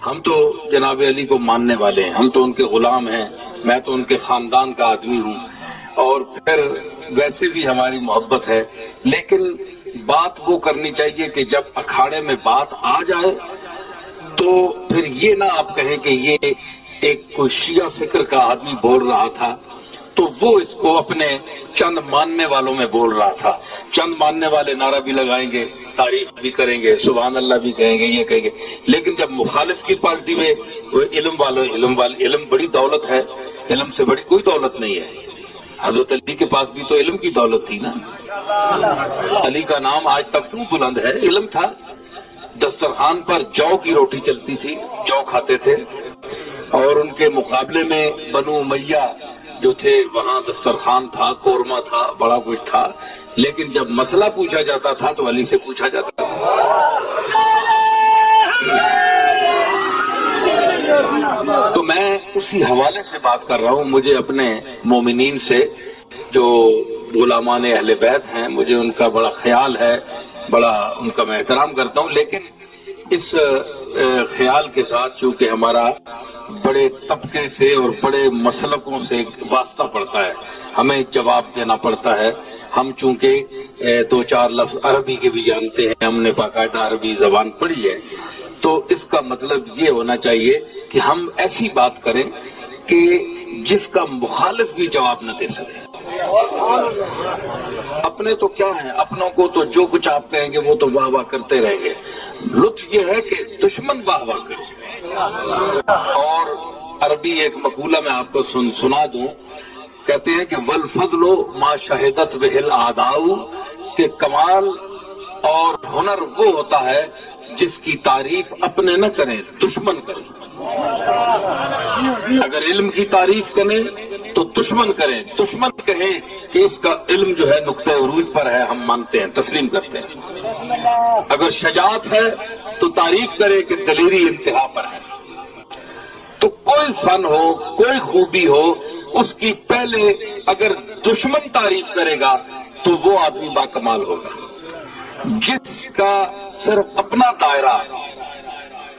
ہم تو جناب علی کو ماننے والے ہیں، ہم تو ان کے غلام ہیں، میں تو ان کے خاندان کا آدمی ہوں، اور پھر ویسے بھی ہماری محبت ہے، لیکن بات وہ کرنی چاہیے کہ جب اکھاڑے میں بات آ جائے تو پھر یہ نہ آپ کہیں کہ یہ ایک کوئی شیعہ فکر کا آدمی بول رہا تھا تو وہ اس کو اپنے چند ماننے والوں میں بول رہا تھا۔ چند ماننے والے نعرہ بھی لگائیں گے، تعریف بھی کریں گے، سبحان اللہ بھی کہیں گے، یہ کہیں گے، لیکن جب مخالف کی پارٹی میں وہ علم بڑی دولت ہے، علم سے بڑی کوئی دولت نہیں ہے۔ حضرت علی کے پاس بھی تو علم کی دولت تھی نا، علی کا نام آج تک کیوں بلند ہے؟ علم تھا۔ دسترخوان پر جو کی روٹی چلتی تھی، جو کھاتے تھے، اور ان کے مقابلے میں بنو امیہ جو تھے وہاں دسترخوان تھا، قورمہ تھا، بڑا کچھ تھا، لیکن جب مسئلہ پوچھا جاتا تھا تو علی سے پوچھا جاتا تھا۔ تو میں اسی حوالے سے بات کر رہا ہوں، مجھے اپنے مومنین سے جو غلامان اہل بیت ہیں مجھے ان کا بڑا خیال ہے، بڑا ان کا میں احترام کرتا ہوں، لیکن اس خیال کے ساتھ چونکہ ہمارا بڑے طبقے سے اور بڑے مسلکوں سے واسطہ پڑتا ہے، ہمیں جواب دینا پڑتا ہے۔ ہم چونکہ دو چار لفظ عربی کے بھی جانتے ہیں، ہم نے باقاعدہ عربی زبان پڑھی ہے، تو اس کا مطلب یہ ہونا چاہیے کہ ہم ایسی بات کریں کہ جس کا مخالف بھی جواب نہ دے سکے۔ اپنے تو کیا ہیں، اپنوں کو تو جو کچھ آپ کہیں گے وہ تو واہ واہ کرتے رہیں گے، لطف یہ ہے کہ دشمن واہ واہ کرے۔ اور عربی ایک مقولہ میں آپ کو سنا دوں، کہتے ہیں کہ والفضل ما شہدت بہ الاعداء، کہ کمال اور ہنر وہ ہوتا ہے جس کی تعریف اپنے نہ کریں، دشمن کریں۔ اگر علم کی تعریف کریں تو دشمن کریں، دشمن کہیں کہ اس کا علم جو ہے نقطہ عروج پر ہے، ہم مانتے ہیں، تسلیم کرتے ہیں۔ اگر شجاعت ہے تو تعریف کرے کہ دلیری انتہا پر ہے۔ تو کوئی فن ہو، کوئی خوبی ہو، اس کی پہلے اگر دشمن تعریف کرے گا تو وہ آدمی باکمال ہوگا۔ جس کا صرف اپنا دائرہ،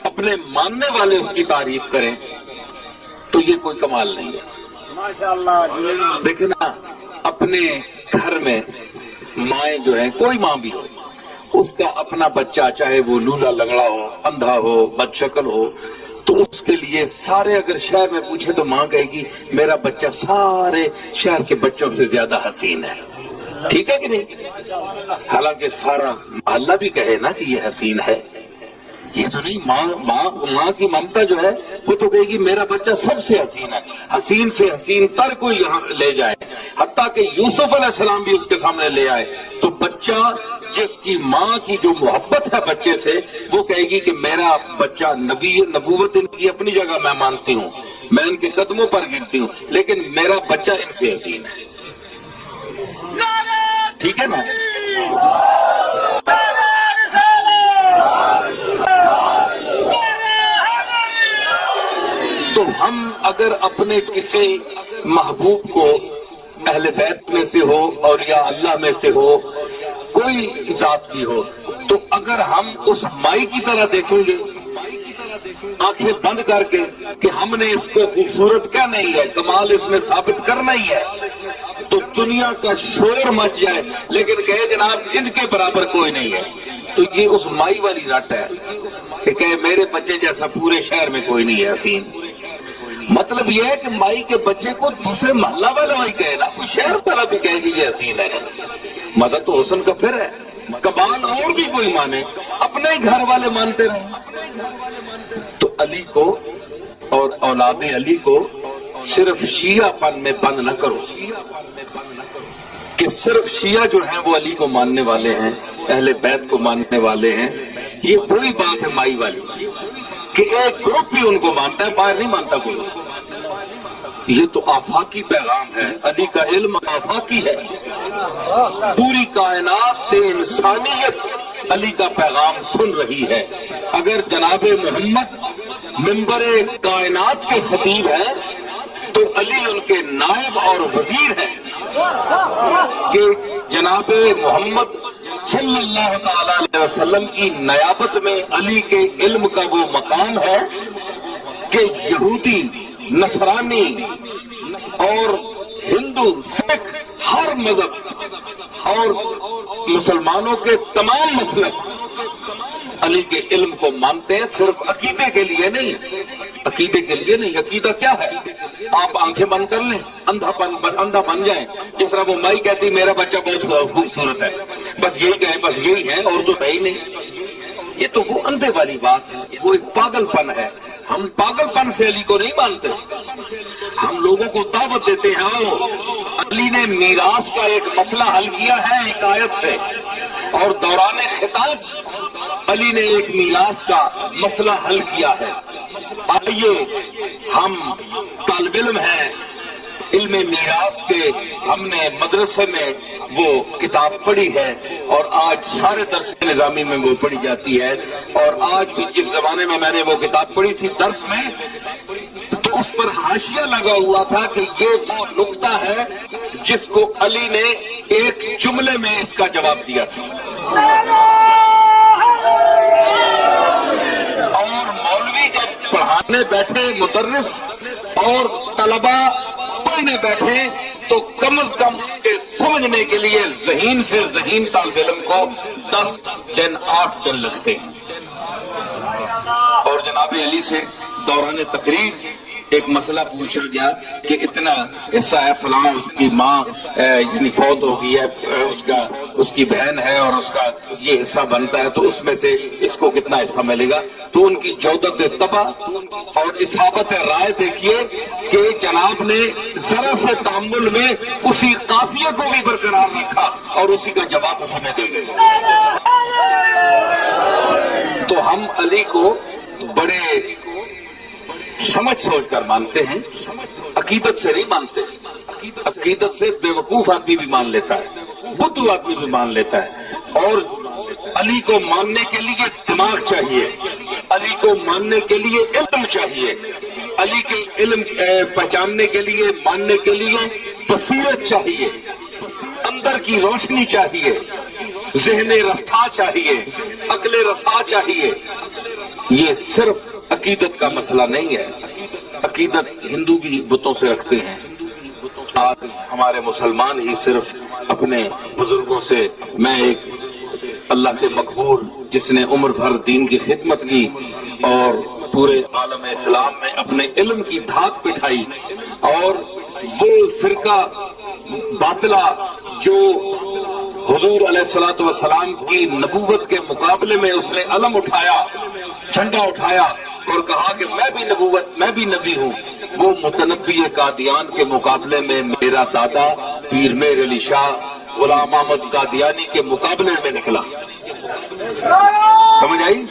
اپنے ماننے والے اس کی تعریف کریں تو یہ کوئی کمال نہیں ہے۔ دیکھیں نا، اپنے گھر میں مائیں جو ہیں، کوئی ماں بھی ہو، اس کا اپنا بچہ چاہے وہ لولا لنگڑا ہو، اندھا ہو، بد شکل ہو، تو اس کے لیے سارے اگر شہر میں پوچھے تو ماں کہے گی میرا بچہ سارے شہر کے بچوں سے زیادہ حسین ہے۔ ٹھیک ہے کہ نہیں؟ حالانکہ سارا محلہ بھی کہے نا کہ یہ حسین ہے، یہ تو نہیں۔ ماں کی ممتا جو ہے وہ تو کہے گی میرا بچہ سب سے حسین ہے، حسین سے حسین تر کو یہاں لے جائے، حتیٰ کہ یوسف علیہ السلام بھی اس کے سامنے لے آئے تو بچہ جس کی ماں کی جو محبت ہے بچے سے، وہ کہے گی کہ میرا بچہ نبوت ان کی اپنی جگہ میں مانتی ہوں، میں ان کے قدموں پر گرتی ہوں، لیکن میرا بچہ ان سے حسین ہے۔ ٹھیک ہے نا؟ تو ہم اگر اپنے کسی محبوب کو اہل بیت میں سے ہو اور یا اللہ میں سے ہو، کوئی ذات بھی ہو، تو اگر ہم اس مائی کی طرح دیکھیں گے آنکھیں بند کر کے کہ ہم نے اس کو خوبصورت کیا نہیں ہے، کمال اس میں ثابت کرنا ہی ہے، تو دنیا کا شور مچ جائے، لیکن کہے جناب ان کے برابر کوئی نہیں ہے، تو یہ اس مائی والی رٹ ہے کہ کہے میرے بچے جیسا پورے شہر میں کوئی نہیں ہے حسین۔ مطلب یہ ہے کہ مائی کے بچے کو دوسرے محلہ والے ہی کہے نا، کوئی شہر والا بھی کہے کہ یہ حسین ہے، مزہ تو حسن کا پھر ہے۔ کمال اور بھی کوئی مانے، اپنے ہی گھر والے مانتے رہے۔ تو علی کو اور اولاد علی کو صرف شیعہ پن میں بند نہ کرو کہ صرف شیعہ جو ہیں وہ علی کو ماننے والے ہیں، اہل بیت کو ماننے والے ہیں۔ یہ وہی بات ہے مائی والی کہ ایک گروپ بھی ان کو مانتا ہے، باہر نہیں مانتا کوئی۔ یہ تو آفاقی پیغام ہے، علی کا علم آفاقی ہے، پوری کائنات انسانیت علی کا پیغام سن رہی ہے۔ اگر جناب محمد منبر کائنات کے خطیب ہیں تو علی ان کے نائب اور وزیر ہیں، کہ جناب محمد صلی اللہ تعالی علیہ وسلم کی نیابت میں علی کے علم کا وہ مقام ہے کہ یہودی، نصرانی اور ہندو، سکھ، ہر مذہب اور مسلمانوں کے تمام مسلک علی کے علم کو مانتے ہیں، صرف عقیدے کے لیے نہیں، عقیدے کے لیے نہیں۔ عقیدہ کیا ہے؟ آپ آنکھیں بند کر لیں، اندھا بن جائیں، جس طرح وہ مائی کہتی میرا بچہ بہت خوبصورت ہے، بس یہی کہیں، بس یہی ہے اور تو ہے ہی نہیں۔ یہ تو وہ اندھے والی بات ہے، وہ ایک پاگل پن ہے۔ ہم پاگل پن سے علی کو نہیں مانتے، ہم لوگوں کو دعوت دیتے ہیں آؤ، علی نے میراث کا ایک مسئلہ حل کیا ہے ایک آیت سے، اور دوران خطاب علی نے ایک میراث کا مسئلہ حل کیا ہے۔ آئیے، ہم طالب علم ہیں علم میراث کے، ہم نے مدرسے میں وہ کتاب پڑھی ہے اور آج سارے درس نظامی میں وہ پڑھی جاتی ہے، اور آج بھی جس زمانے میں میں نے وہ کتاب پڑھی تھی درس میں، تو اس پر حاشیہ لگا ہوا تھا کہ یہ وہ نقطہ ہے جس کو علی نے ایک جملے میں اس کا جواب دیا تھا۔ اور مولوی جب پڑھانے بیٹھے، مدرس اور طلبہ پڑھنے بیٹھے، تو کم از کم اس کے سمجھنے کے لیے ذہین سے ذہین طالب علم کو 10 دن 8 دن لگتے ہیں۔ اور جناب علی سے دوران تقریر ایک مسئلہ پوچھا گیا کہ اتنا حصہ ہے فلاں، اس کی ماں یعنی فوت ہو گئی ہے، اس کی بہن ہے اور اس کا یہ حصہ بنتا ہے، تو اس میں سے اس کو کتنا حصہ ملے گا؟ تو ان کی جودت طبع اور اصابت رائے دیکھیے کہ جناب نے ذرا سے تأمل میں اسی قافیے کو بھی برقرار رکھا اور اسی کا جواب اسی میں دے گئے۔ تو ہم علی کو بڑے سمجھ سوچ کر مانتے ہیں، عقیدت سے نہیں مانتے۔ عقیدت سے بے وقوف آدمی بھی مان لیتا ہے، بدھو آدمی بھی مان لیتا ہے، اور علی کو ماننے کے لیے دماغ چاہیے، علی کو ماننے کے لیے علم چاہیے، علی کے علم پہچاننے کے لیے، ماننے کے لیے بصیرت چاہیے، اندر کی روشنی چاہیے، ذہن رسا چاہیے، عقل رسا چاہیے۔ یہ صرف عقیدت کا مسئلہ نہیں ہے، عقیدت ہندو بھی بتوں سے رکھتے ہیں، آج ہمارے مسلمان ہی صرف اپنے بزرگوں سے۔ میں ایک اللہ کے مقبول جس نے عمر بھر دین کی خدمت کی اور پورے عالم اسلام میں اپنے علم کی دھاک بٹھائی، اور وہ فرقہ باطلہ جو حضور علیہ الصلوۃ والسلام کی نبوت کے مقابلے میں اس نے علم اٹھایا، جھنڈا اٹھایا اور کہا کہ میں بھی نبی ہوں، وہ متنبی قادیان کے مقابلے میں میرا دادا پیر میر علی شاہ غلام احمد قادیانی کے مقابلے میں نکلا۔ سمجھ آئی؟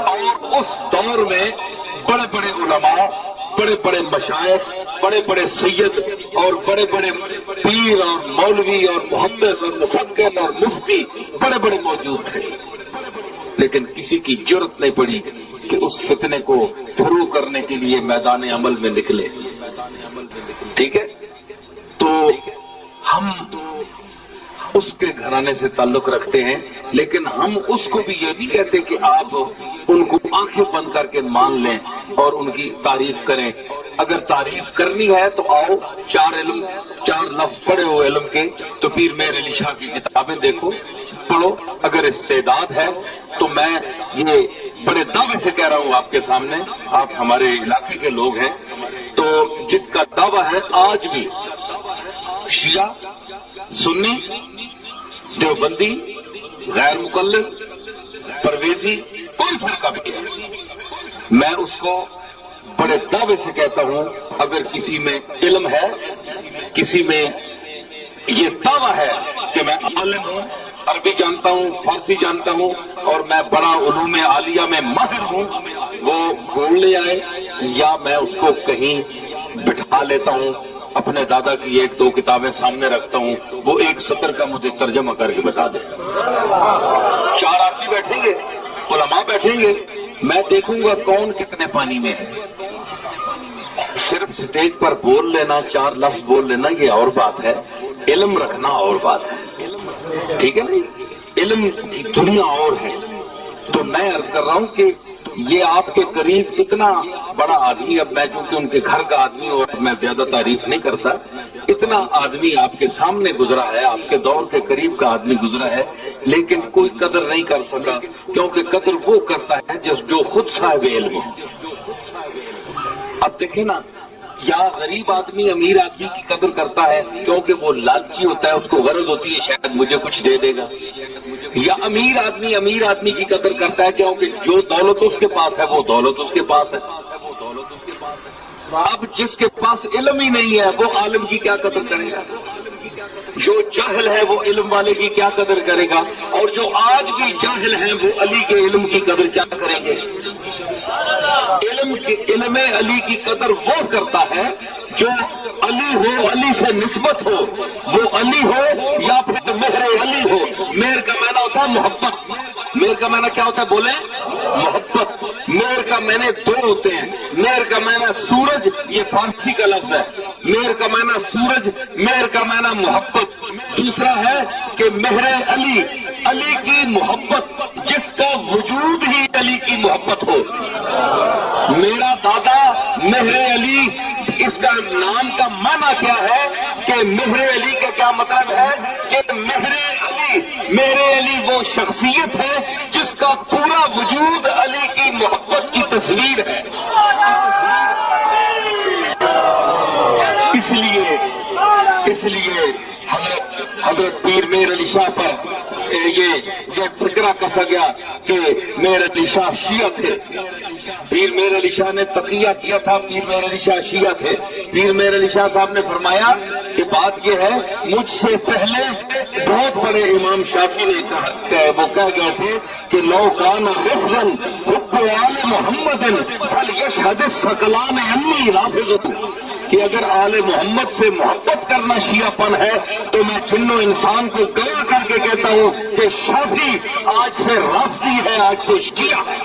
اور اس دور میں بڑے بڑے علماء، بڑے بڑے مشائخ، بڑے بڑے سید اور بڑے بڑے پیر اور مولوی اور محدث اور مفکر اور مفتی بڑے بڑے موجود تھے، لیکن کسی کی جرأت نہیں پڑی کہ اس فتنے کو فروغ کرنے کے لیے میدان عمل میں نکلے۔ ٹھیک ہے، تو ہم اس کے گھرانے سے تعلق رکھتے ہیں، لیکن ہم اس کو بھی یہ نہیں کہتے کہ آپ ان کو آنکھیں بند کر کے مان لیں اور ان کی تعریف کریں۔ اگر تعریف کرنی ہے تو آؤ، 4 لفظ پڑھے ہو علم کے تو پیر میر علی شاہ کی کتابیں دیکھو، پڑھو۔ اگر استعداد ہے تو میں یہ بڑے دعوے سے کہہ رہا ہوں آپ کے سامنے، آپ ہمارے علاقے کے لوگ ہیں، تو جس کا دعویٰ ہے آج بھی شیعہ، سنی، دیوبندی، غیر مقلد، پرویزی، کوئی فرقہ بھی ہے، میں اس کو بڑے دعوے سے کہتا ہوں، اگر کسی میں علم ہے، کسی میں یہ دعویٰ ہے کہ میں عالم ہوں، عربی جانتا ہوں، فارسی جانتا ہوں اور میں بڑا علوم عالیہ میں ماہر ہوں، وہ گول لے آئے، یا میں اس کو کہیں بٹھا لیتا ہوں، اپنے دادا کی 1-2 کتابیں سامنے رکھتا ہوں، وہ 1 سطر کا مجھے ترجمہ کر کے بتا دے۔ 4 آدمی بیٹھیں گے، علماء بیٹھیں گے، میں دیکھوں گا کون کتنے پانی میں ہے۔ صرف سٹیج پر بول لینا، 4 لفظ بول لینا یہ اور بات ہے، علم رکھنا اور بات ہے، ٹھیک ہے نا؟ علم کی دنیا اور ہے۔ تو میں عرض کر رہا ہوں کہ یہ آپ کے قریب اتنا بڑا آدمی، اب میں چونکہ ان کے گھر کا آدمی اور میں زیادہ تعریف نہیں کرتا، اتنا آدمی آپ کے سامنے گزرا ہے، آپ کے دور کے قریب کا آدمی گزرا ہے، لیکن کوئی قدر نہیں کر سکا، کیونکہ قدر وہ کرتا ہے جو خود صاحب علم ہو۔ اب دیکھیں نا، یا غریب آدمی امیر آدمی کی قدر کرتا ہے کیونکہ وہ لالچی ہوتا ہے، اس کو غرض ہوتی ہے شاید مجھے کچھ دے دے گا، یا امیر آدمی کی قدر کرتا ہے کیونکہ جو دولت اس کے پاس ہے وہ دولت اس کے پاس ہے۔ اب جس کے پاس علم ہی نہیں ہے وہ عالم کی کیا قدر کرے گا؟ جو جاہل ہے وہ علم والے کی کیا قدر کرے گا؟ اور جو آج بھی جاہل ہیں وہ علی کے علم کی قدر کیا کریں گے؟ علم علی کی قدر وہ کرتا ہے جو علی ہو، علی سے نسبت ہو، وہ علی ہو یا پھر مہر علی ہو۔ مہر کا معنی ہوتا ہے محبت، مہر کا معنی کیا ہوتا ہے بولیں؟ محبت۔ مہر کا معنی دو ہوتے ہیں، مہر کا معنی سورج، یہ فارسی کا لفظ ہے، مہر کا معنی سورج، مہر کا معنی محبت۔ دوسرا ہے کہ مہر علی، علی کی محبت، جس کا وجود ہی علی کی محبت ہو۔ میرا دادا مہر علی، اس کا نام کا معنی کیا ہے کہ مہر علی کا کیا مطلب ہے کہ مہر علی وہ شخصیت ہے جس کا پورا وجود علی کی محبت کی تصویر ہے۔ اس لیے حضرت پیر مہر علی شاہ پر یہ فکرہ کسا گیا کہ مہر علی شاہ شیعہ تھے۔ پیر مہر علی شاہ نے تقیہ کیا تھا، پیر مہر علی شاہ شیعہ تھے۔ پیر مہر علی شاہ صاحب نے فرمایا کہ بات یہ ہے، مجھ سے پہلے بہت بڑے امام شافعی نے وہ کہہ گئے تھے کہ لو کان رفضا حب آل محمد فلیشہد الثقلان انی رافض، کہ اگر آل محمد سے محبت کرنا شیعہ پن ہے تو میں جن و انسان کو گواہ کر کے کہتا ہوں کہ شافعی آج سے رافضی ہے، آج سے شیعہ ہے۔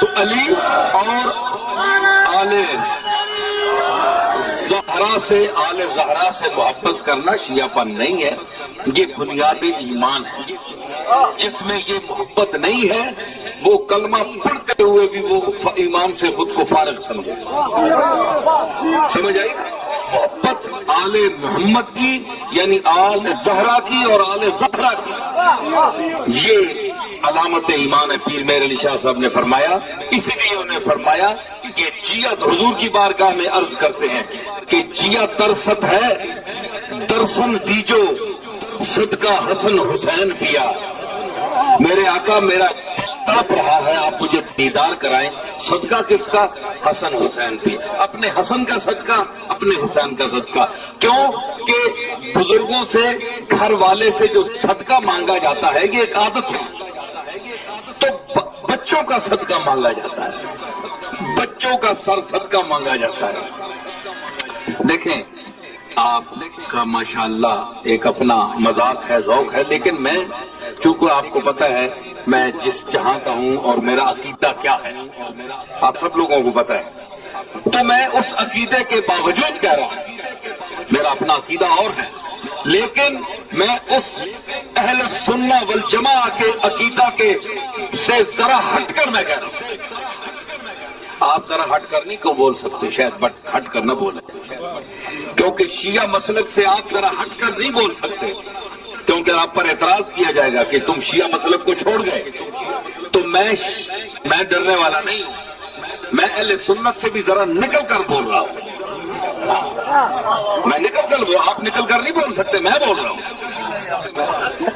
تو علی اور آل زہرا سے محبت کرنا شیعہ پن نہیں ہے، یہ بنیاد ایمان ہے۔ جس میں یہ محبت نہیں ہے وہ کلمہ پڑھتے ہوئے بھی وہ ایمان سے خود کو فارغ سمجھے۔ سمجھ آئی؟ محبت آل محمد کی یعنی آل زہرا کی اور آل زہرا کی، یہ علامت ایمان ہے۔ پیر مہر علی شاہ صاحب نے فرمایا، اس لیے انہوں نے فرمایا کہ جیت حضور کی بارگاہ میں عرض کرتے ہیں کہ جیت ترست ہے درسن دیجو صدقہ حسن حسین کیا۔ میرے آقا میرا تڑپ رہا ہے، آپ مجھے دیدار کرائیں، صدقہ کس کا؟ حسن حسین بھی، اپنے حسن کا صدقہ، اپنے حسین کا صدقہ۔ کیوں کہ بزرگوں سے، گھر والے سے جو صدقہ مانگا جاتا ہے یہ ایک عادت ہے، تو بچوں کا صدقہ مانگا جاتا ہے، بچوں کا سر صدقہ مانگا جاتا ہے۔ دیکھیں آپ کا ماشاءاللہ ایک اپنا مذاق ہے، ذوق ہے، لیکن میں چونکہ آپ کو پتہ ہے میں جس جہاں کا ہوں اور میرا عقیدہ کیا ہے، آپ سب لوگوں کو پتہ ہے، تو میں اس عقیدے کے باوجود کہہ رہا ہوں، میرا اپنا عقیدہ اور ہے، لیکن میں اس اہل سنہ والجماع کے عقیدہ کے سے ذرا ہٹ کر میں کہہ رہا ہوں۔ آپ ذرا ہٹ کر نہیں کو بول سکتے شاید، بٹ ہٹ کر نہ بولیں، کیونکہ شیعہ مسلک سے آپ ذرا ہٹ کر نہیں بول سکتے، کیونکہ آپ پر اعتراض کیا جائے گا کہ تم شیعہ مسلک کو چھوڑ گئے۔ تو میں ڈرنے والا نہیں ہوں، میں اہل سنت سے بھی ذرا نکل کر بول رہا ہوں، میں نکل کر، آپ نکل کر نہیں بول سکتے، میں بول رہا ہوں۔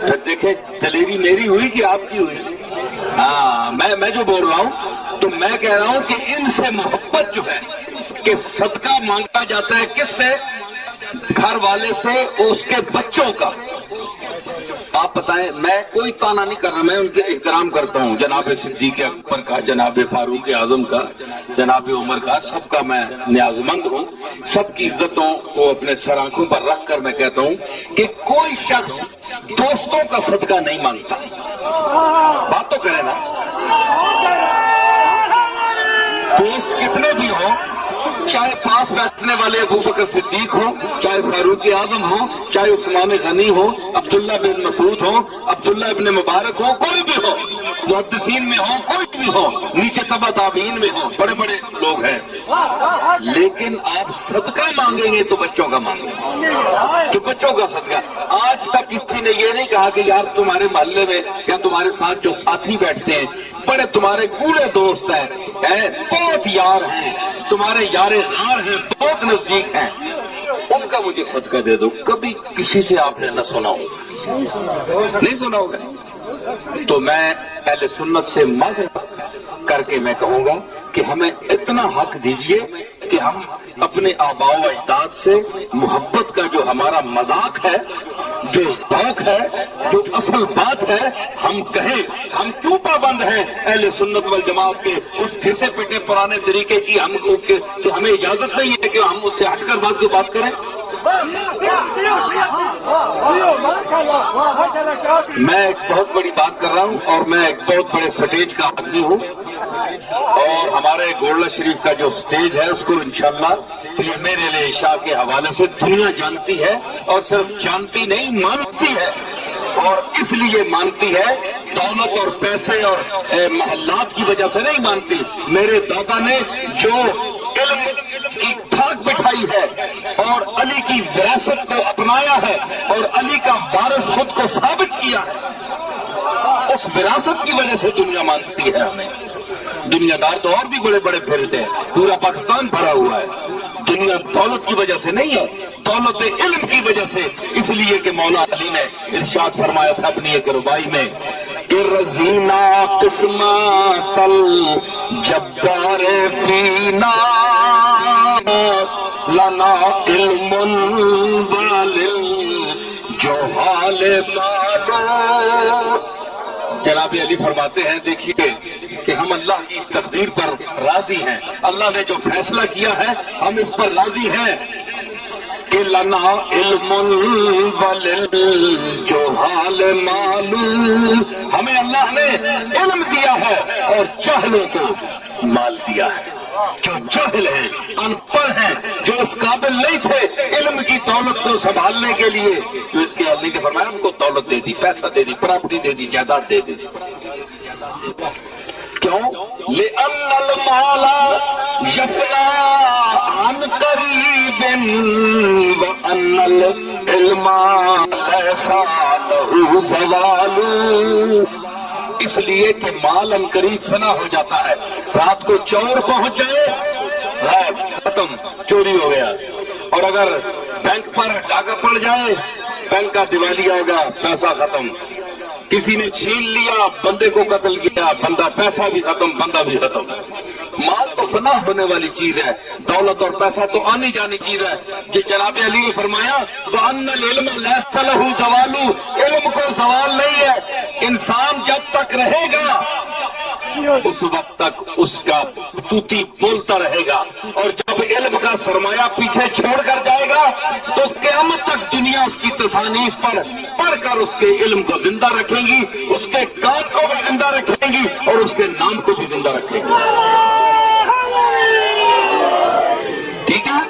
پھر دیکھیں دلیری میری ہوئی کہ آپ کی ہوئی؟ ہاں، میں جو بول رہا ہوں تو میں کہہ رہا ہوں کہ ان سے محبت جو ہے کہ صدقہ مانگا جاتا ہے کس سے؟ گھر والے سے، اس کے بچوں کا۔ آپ بتائیں، میں کوئی تانا نہیں کر رہا، میں ان کے احترام کرتا ہوں، جناب صدیق اکبر کا، جناب فاروق اعظم کا، جناب عمر کا، سب کا میں نیاز مند ہوں، سب کی عزتوں کو اپنے سر آنکھوں پر رکھ کر میں کہتا ہوں کہ کوئی شخص دوستوں کا صدقہ نہیں مانگتا۔ بات تو کرے نا، چاہے پاس بیٹھنے والے ابو بکر صدیق ہوں، چاہے فاروق اعظم ہوں، چاہے عثمان غنی ہو، عبداللہ بن مسعود ہو، عبداللہ ابن مبارک ہو، کوئی بھی ہو، محدثین میں ہو، کوئی بھی ہو، نیچے تبع تابعین میں ہو، بڑے بڑے لوگ ہیں، لیکن آپ صدقہ مانگیں گے تو بچوں کا مانگیں گے، تو بچوں کا صدقہ۔ آج تک کسی نے یہ نہیں کہا کہ یار تمہارے محلے میں یا تمہارے ساتھ جو ساتھی بیٹھتے ہیں بڑے تمہارے گولے دوست ہیں، بہت یار ہیں، تمہارے یار غار ہیں، بہت نزدیک ہیں، ان کا مجھے صدقہ دے دو۔ کبھی کسی سے آپ نے نہ سنا ہوگا، نہیں سنا ہوگا۔ تو میں اہل سنت سے معذرت کر کے میں کہوں گا کہ ہمیں اتنا حق دیجئے کہ ہم اپنے آباء و اجداد سے محبت کا جو ہمارا مذاق ہے، جو ذوق ہے، جو اصل بات ہے، ہم کہیں۔ ہم کیوں پابند ہیں اہل سنت والجماعت کے اس گھسے پٹے پرانے طریقے کی؟ کہ ہمیں اجازت نہیں ہے کہ ہم اس سے ہٹ کر بات کریں۔ میں ایک بہت بڑی بات کر رہا ہوں اور میں ایک بہت بڑے سٹیج کا آدمی ہوں، اور ہمارے گولڈا شریف کا جو سٹیج ہے اس کو انشاءاللہ یہ میرے لیے عشاء کے حوالے سے دنیا جانتی ہے، اور صرف جانتی نہیں مانتی ہے، اور اس لیے مانتی ہے، دولت اور پیسے اور محلات کی وجہ سے نہیں مانتی۔ میرے دادا نے جو علم کی تھاک بٹھائی ہے اور علی کی وراثت کو اپنایا ہے اور علی کا وارث خود کو ثابت کیا ہے، اس وراثت کی وجہ سے دنیا مانتی ہے ہمیں۔ دنیا دار تو اور بھی بڑے بڑے پھرتے ہیں، پورا پاکستان بھرا ہوا ہے، دنیا دولت کی وجہ سے نہیں ہے، دولت علم کی وجہ سے۔ اس لیے کہ مولا علی نے ارشاد فرمایا تھا اپنی ایک ربائی میں کہ رضینا قسمت الجبار فینا لنا علم وللجہال مالو۔ جناب علی فرماتے ہیں دیکھیے کہ ہم اللہ کی اس تقدیر پر راضی ہیں، اللہ نے جو فیصلہ کیا ہے ہم اس پر راضی ہیں کہ لنا علم وللجہال معلوم، ہمیں اللہ نے علم دیا ہے اور جاہلوں کو مال دیا ہے۔ جو جاہل ہیں، ان پڑھ ہیں، جو اس قابل نہیں تھے علم کی دولت کو سنبھالنے کے لیے، تو اس کے اللہ نے فرمایا ان کو دولت دے دی، پیسہ دے دی، پراپرٹی دے دی، جائیداد دے دی۔ کیوں؟ لِأَنَّ الْمَالَ يَفْنَى عَنْ قَرِيبٍ وَأَنَّ الْعِلْمَ لَيْسَ لَهُ زَوَالٌ۔ اس لیے کہ مال ان قریب فنا ہو جاتا ہے، رات کو چور پہنچ جائے ختم، چوری ہو گیا، اور اگر بینک پر ڈاکہ پڑ جائے بینک کا دیوالیہ ہوگا، پیسہ ختم، کسی نے چھین لیا، بندے کو قتل کیا، بندہ، پیسہ بھی ختم، بندہ بھی ختم۔ مال تو فنا ہونے والی چیز ہے، دولت اور پیسہ تو آنی جانی چیز ہے۔ جناب علی نے فرمایا وَأَنَّ الْعِلْمَ لَيْسَ لَهُ زَوَالُ، علم کو زوال نہیں ہے، انسان جب تک رہے گا اس وقت تک اس کا توتی بولتا رہے گا، اور جب علم کا سرمایہ پیچھے چھوڑ کر جائے گا تو قیامت تک دنیا اس کی تصانیف پر پڑھ کر اس کے علم کو زندہ رکھیں گی، اس کے کام کو بھی زندہ رکھیں گی اور اس کے نام کو بھی زندہ رکھیں گی۔ ٹھیک ہے؟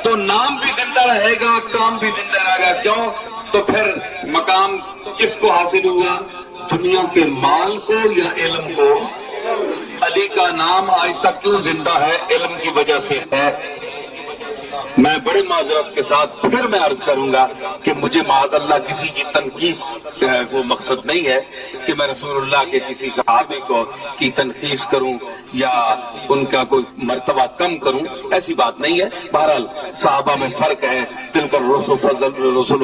تو نام بھی زندہ رہے گا، کام بھی زندہ رہے گا۔ کیوں؟ تو پھر مقام کس کو حاصل ہوا؟ دنیا کے مال کو یا علم کو؟ علی کا نام آج تک کیوں زندہ ہے؟ علم کی وجہ سے ہے۔ میں بڑی معذرت کے ساتھ پھر میں عرض کروں گا کہ مجھے معاذ اللہ کسی کی تنقید وہ مقصد نہیں ہے کہ میں رسول اللہ کے کسی صحابی کو کی تنقید کروں یا ان کا کوئی مرتبہ کم کروں، ایسی بات نہیں ہے۔ بہرحال صحابہ میں فرق ہے، تلک الرسل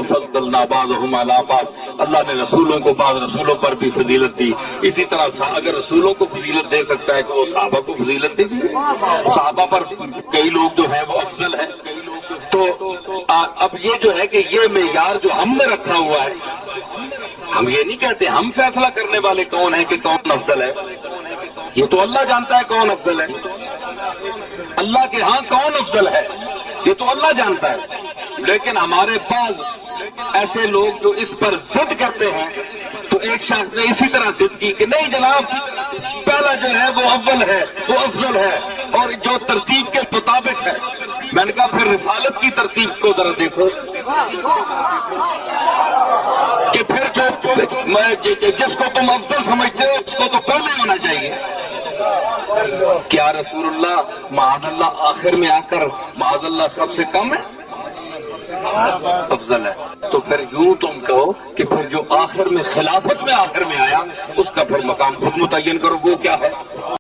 فضلنا بعضهم علی بعض، اللہ نے رسولوں کو بعض رسولوں پر بھی فضیلت دی، اسی طرح اگر رسولوں کو فضیلت دے سکتا ہے کہ وہ صحابہ کو فضیلت دے دی، صحابہ پر کئی لوگ جو ہیں وہ افضل ہیں۔ تو اب یہ جو ہے کہ یہ معیار جو ہم نے رکھا ہوا ہے، ہم یہ نہیں کہتے، ہم فیصلہ کرنے والے کون ہیں کہ کون افضل ہے، یہ تو اللہ جانتا ہے کون افضل ہے، اللہ کے ہاں کون افضل ہے یہ تو اللہ جانتا ہے۔ لیکن ہمارے پاس ایسے لوگ جو اس پر ضد کرتے ہیں، تو ایک شخص نے اسی طرح ضد کی کہ نہیں جناب، پہلا جو ہے وہ اول ہے، وہ افضل ہے، اور جو ترتیب کے مطابق ہے. میں نے کہا پھر رسالت کی ترتیب کو ذرا دیکھو کہ پھر جس کو تم افضل سمجھتے ہو اس کو تو پہلے ہونا چاہیے. کیا رسول اللہ معاذ اللہ آخر میں آ کر معاذ اللہ سب سے کم ہے؟ افضل ہے. تو پھر یوں تم کہو کہ پھر جو آخر میں خلافت میں آخر میں آیا اس کا پھر مقام خود متعین کرو وہ کیا ہے.